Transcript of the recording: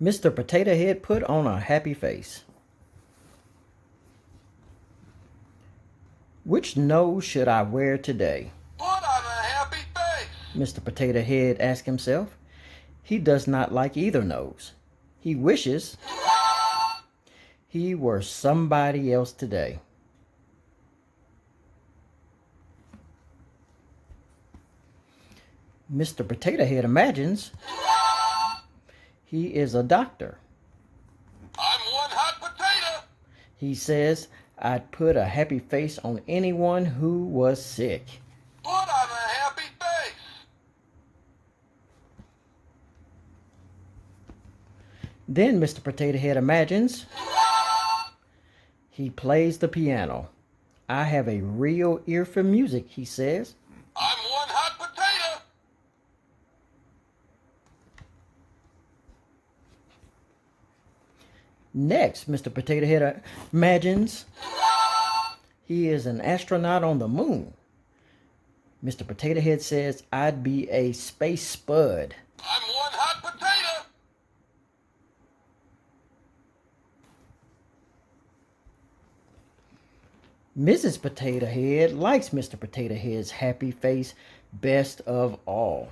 Mr. Potato Head put on a happy face. Which nose should I wear today? Put on a happy face. Mr. Potato Head asked himself. He does not like either nose. He wishes he were somebody else today. Mr. Potato Head imagines he is a doctor. I'm one hot potato. He says, I'd put a happy face on anyone who was sick. Put on a happy face. Then Mr. Potato Head imagines he plays the piano. I have a real ear for music, he says. I'm one hot potato. Next, Mr. Potato Head imagines he is an astronaut on the moon. Mr. Potato Head says, I'd be a space spud. I'm one hot potato. Mrs. Potato Head likes Mr. Potato Head's happy face best of all.